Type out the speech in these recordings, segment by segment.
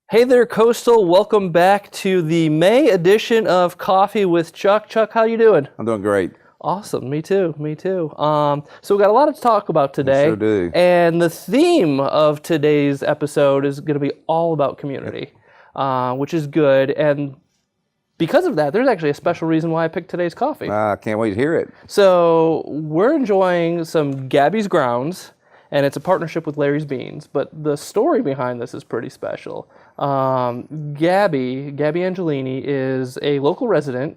Hey there, Coastal. Welcome back to the May edition of Coffee with Chuck. Chuck, how you doing? I'm doing great. Awesome. Me too. So we got a lot to talk about today. We sure do. And the theme of today's episode is going to be all about community, which is good. And because of that, there's actually a special reason why I picked today's coffee. I can't wait to hear it. So we're enjoying some Gabby's Grounds, and it's a partnership with Larry's Beans. But the story behind this is pretty special. Gabby Angelini is a local resident.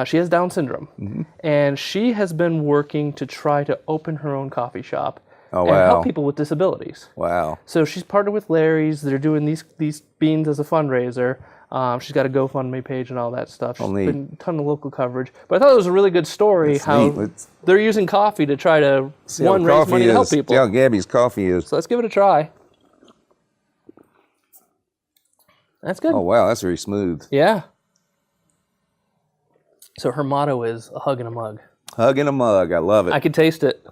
She has Down syndrome, and she has been working to try to open her own coffee shop and help people with disabilities. Wow. So she's partnered with Larry's. They're doing these beans as a fundraiser. She's got a GoFundMe page and all that stuff. She's been a ton of local coverage. But I thought it was a really good story how they're using coffee to try to, raise money to help people. See how Gabby's coffee is. So let's give it a try. That's good. Oh, wow, that's very smooth. Yeah. So her motto is a hug and a mug. Hug in a mug. I love it. I can taste it.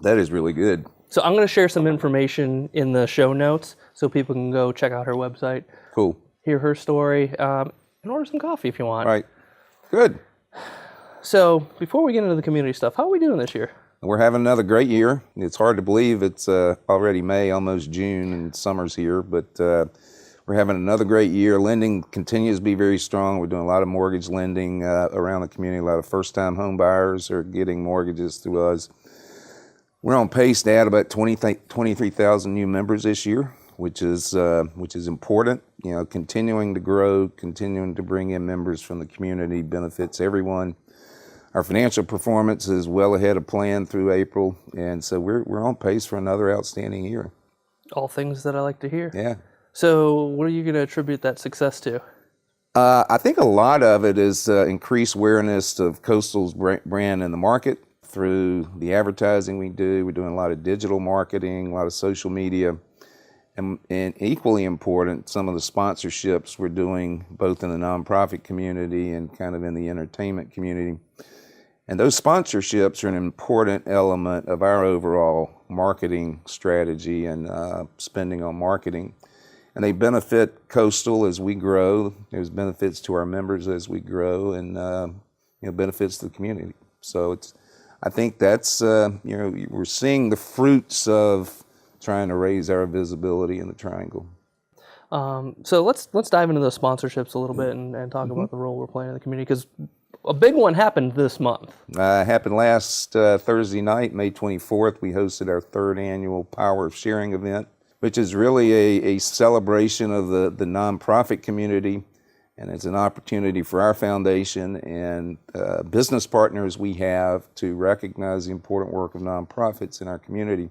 That is really good. So I'm going to share some information in the show notes so people can go check out her website. Cool. Hear her story, and order some coffee if you want. Right. Good. So before we get into the community stuff, how are we doing this year? We're having another great year. It's hard to believe it's already May, almost June, and summer's here, but we're having another great year. Lending continues to be very strong. We're doing a lot of mortgage lending around the community. A lot of first-time home buyers are getting mortgages through us. We're on pace to add about 23,000 new members this year, which is important. You know, continuing to grow, continuing to bring in members from the community benefits everyone. Our financial performance is well ahead of plan through April, and so we're on pace for another outstanding year. All things that I like to hear. Yeah. So what are you going to attribute that success to? I think a lot of it is increased awareness of Coastal's brand in the market through the advertising we do. We're doing a lot of digital marketing, a lot of social media, and equally important, some of the sponsorships we're doing both in the nonprofit community and kind of in the entertainment community. And those sponsorships are an important element of our overall marketing strategy and spending on marketing. And they benefit Coastal as we grow. There's benefits to our members as we grow, and benefits to the community. So I think that's we're seeing the fruits of trying to raise our visibility in the Triangle. So let's dive into those sponsorships a little bit and talk about the role we're playing in the community, because a big one happened this month. Happened last Thursday night, May 24th. We hosted our third annual Power of Sharing event, which is really a celebration of the nonprofit community, and it's an opportunity for our foundation and business partners we have to recognize the important work of nonprofits in our community.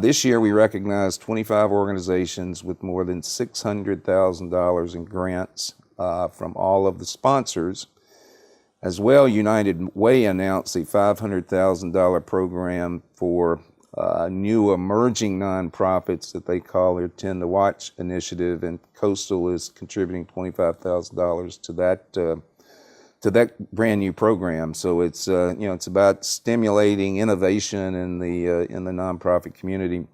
This year we recognized 25 organizations with more than $600,000 in grants from all of the sponsors. As well, United Way announced a $500,000 program for new emerging nonprofits that they call their 10 to Watch initiative, and Coastal is contributing $25,000 to that brand new program. So it's it's about stimulating innovation in the nonprofit community.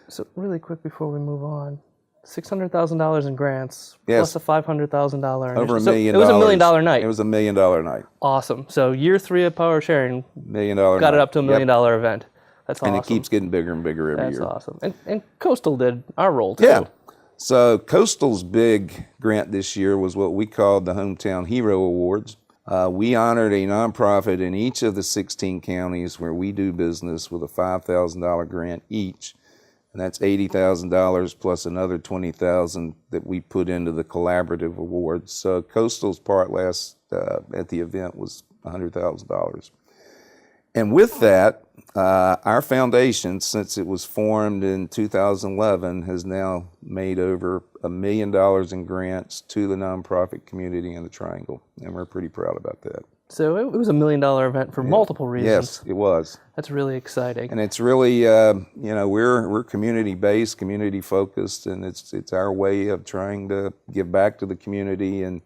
So really quick before we move on, $600,000 in grants, yes, plus a $500,000. Over $1 million. It was $1 million night. It was $1 million night. Awesome. So year 3 of Power Sharing, $1 million got night. it up to $1 million event. That's awesome. And it keeps getting bigger and bigger every year. That's awesome. And Coastal did our role too. Yeah. So Coastal's big grant this year was what we called the Hometown Hero Awards. We honored a nonprofit in each of the 16 counties where we do business with a $5,000 grant each. And that's $80,000 plus another $20,000 that we put into the collaborative awards. So Coastal's part last at the event was $100,000. And with that, our foundation, since it was formed in 2011, has now made over $1 million in grants to the nonprofit community in the Triangle, and we're pretty proud about that. So it was $1 million event for multiple reasons. Yes, it was. That's really exciting. And it's really, we're community-based, community-focused, and it's our way of trying to give back to the community and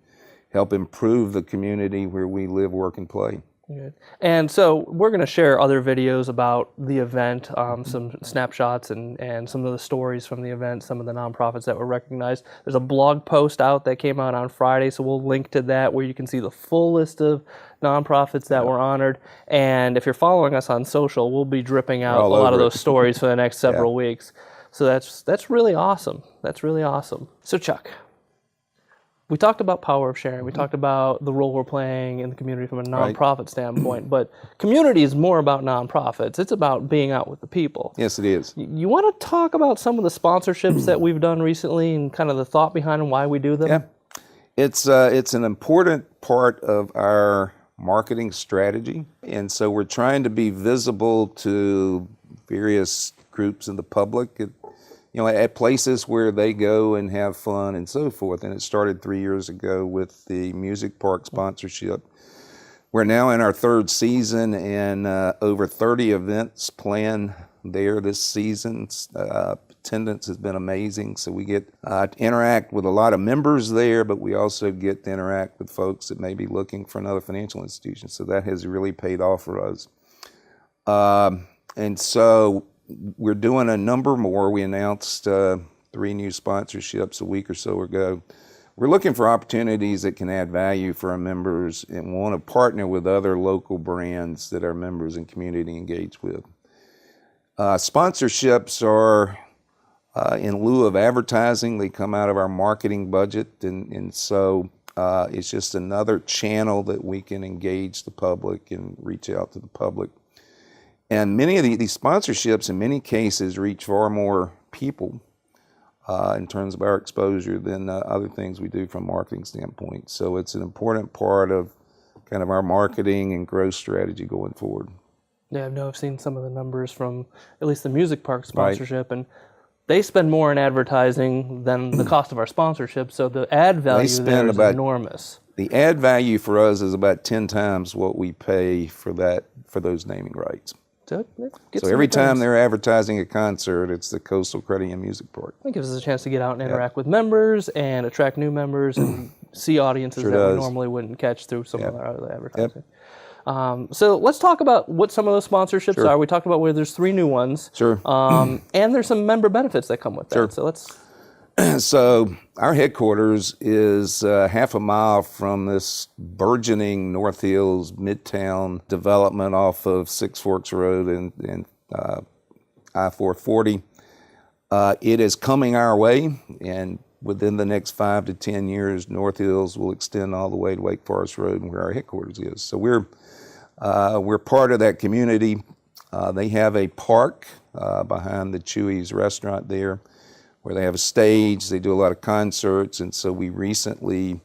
help improve the community where we live, work, and play. Good. And so we're going to share other videos about the event, some snapshots and some of the stories from the event, some of the nonprofits that were recognized. There's a blog post out that came out on Friday, so we'll link to that where you can see the full list of nonprofits that were honored. And if you're following us on social, we'll be dripping out a lot of those stories for the next several weeks. So that's really awesome. That's really awesome. So Chuck, we talked about power of sharing. We talked about the role we're playing in the community from a nonprofit standpoint, but community is more about nonprofits. It's about being out with the people. Yes, it is. You want to talk about some of the sponsorships that we've done recently and kind of the thought behind them, why we do them? Yeah, it's an important part of our marketing strategy, and so we're trying to be visible to various groups in the public. At places where they go and have fun and so forth. And it started 3 years ago with the music park sponsorship. We're now in our third season and over 30 events planned there this season. Attendance has been amazing. So we get to interact with a lot of members there, but we also get to interact with folks that may be looking for another financial institution. So that has really paid off for us. And so we're doing a number more. We announced 3 new sponsorships a week or so ago. We're looking for opportunities that can add value for our members and want to partner with other local brands that our members and community engage with. Sponsorships are in lieu of advertising. They come out of our marketing budget, and so it's just another channel that we can engage the public and reach out to the public. And many of these sponsorships, in many cases, reach far more people in terms of our exposure than other things we do from a marketing standpoint. So it's an important part of kind of our marketing and growth strategy going forward. Yeah, I've seen some of the numbers from at least the music park sponsorship, and they spend more in advertising than the cost of our sponsorship, so the ad value there is enormous. The ad value for us is about 10 times what we pay for those naming rights. So every time they're advertising a concert, it's the Coastal Credit Union Music Park. It gives us a chance to get out and interact with members and attract new members and see audiences that we normally wouldn't catch through some of our other advertising. So let's talk about what some of those sponsorships are. We talked about where there's 3 new ones. And there's some member benefits that come with that. So let's... So our headquarters is half a mile from this burgeoning North Hills Midtown development off of Six Forks Road and I-440. It is coming our way, and within the next 5 to 10 years, North Hills will extend all the way to Wake Forest Road and where our headquarters is. So we're part of that community. They have a park behind the Chewy's restaurant there, where they have a stage. They do a lot of concerts, and so we recently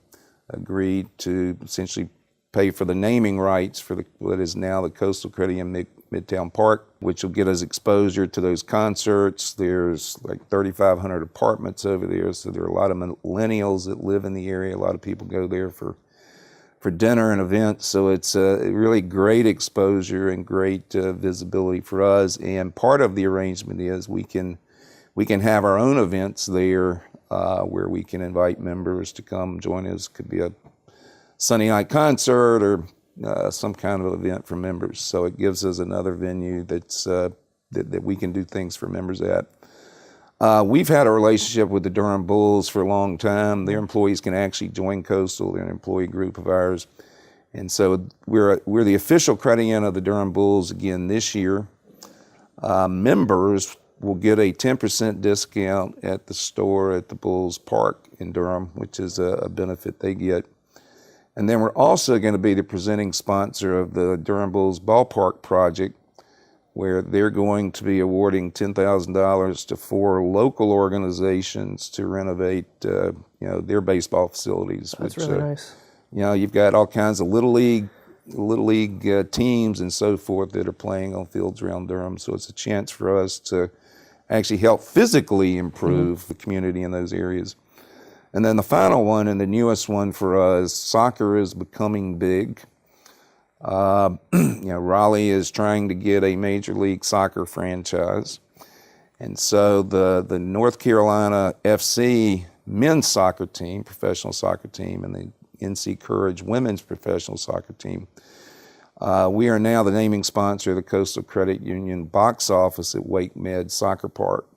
agreed to essentially pay for the naming rights for what is now the Coastal Credit Union Midtown Park, which will get us exposure to those concerts. There's like 3,500 apartments over there, so there are a lot of millennials that live in the area. A lot of people go there for dinner and events, so it's a really great exposure and great visibility for us. And part of the arrangement is we can have our own events there where we can invite members to come join us. Could be a Sunday night concert or some kind of event for members. So it gives us another venue that we can do things for members at. We've had a relationship with the Durham Bulls for a long time. Their employees can actually join Coastal. They're an employee group of ours. And so we're the official credit union of the Durham Bulls again this year. Members will get a 10% discount at the store at the Bulls Park in Durham, which is a benefit they get. And then we're also going to be the presenting sponsor of the Durham Bulls Ballpark project, where they're going to be awarding $10,000 to 4 local organizations to renovate their baseball facilities. That's really nice. You've got all kinds of little league teams and so forth that are playing on fields around Durham. So it's a chance for us to actually help physically improve the community in those areas. And then the final one, and the newest one for us, soccer is becoming big. Raleigh is trying to get a Major League Soccer franchise. And so the North Carolina FC men's soccer team, professional soccer team, and the NC Courage women's professional soccer team We are now the naming sponsor of the Coastal Credit Union box office at Wake Med Soccer Park.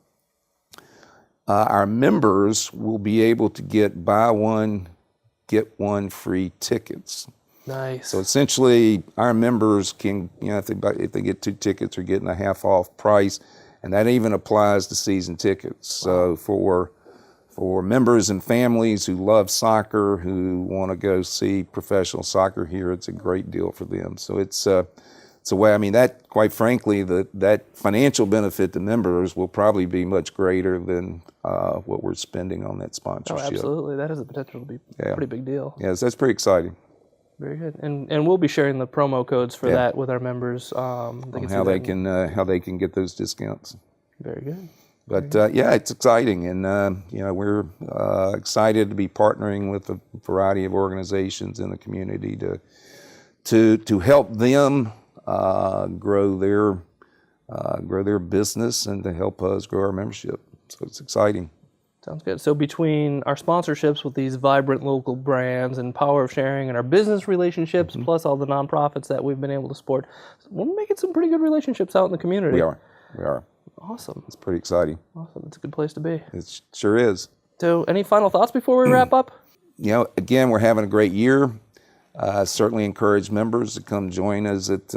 Our members will be able to get buy one, get one free tickets. Nice. So essentially, our members can, if they get 2 tickets, are getting a half off price, and that even applies to season tickets. So for members and families who love soccer, who want to go see professional soccer here, it's a great deal for them. So it's a way. I mean, that quite frankly, that financial benefit to members will probably be much greater than what we're spending on that sponsorship. Oh, absolutely. That has the potential to be a pretty big deal. Yes, that's pretty exciting. Very good. And we'll be sharing the promo codes for that with our members. How they can get those discounts. Very good. But it's exciting, and we're excited to be partnering with a variety of organizations in the community to help them grow their business and to help us grow our membership. So it's exciting. Sounds good. So between our sponsorships with these vibrant local brands and power of sharing and our business relationships, plus all the nonprofits that we've been able to support, we're making some pretty good relationships out in the community. We are. Awesome. It's pretty exciting. Awesome. It's a good place to be. It sure is. So any final thoughts before we wrap up? Again, we're having a great year. Certainly encourage members to come join us at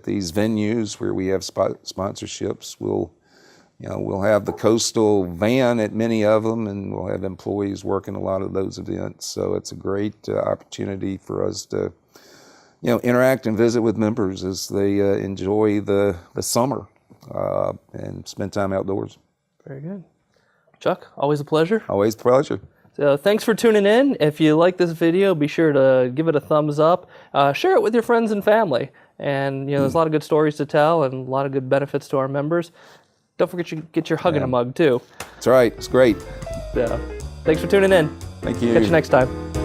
these venues where we have sponsorships. We'll have the coastal van at many of them, and we'll have employees working a lot of those events. So it's a great opportunity for us to, interact and visit with members as they enjoy the summer and spend time outdoors. Very good. Chuck, always a pleasure. Always a pleasure. So thanks for tuning in. If you like this video, be sure to give it a thumbs up. Share it with your friends and family. And there's a lot of good stories to tell and a lot of good benefits to our members. Don't forget to get your hug in a mug too. That's right. It's great. Thanks for tuning in. Thank you. Catch you next time.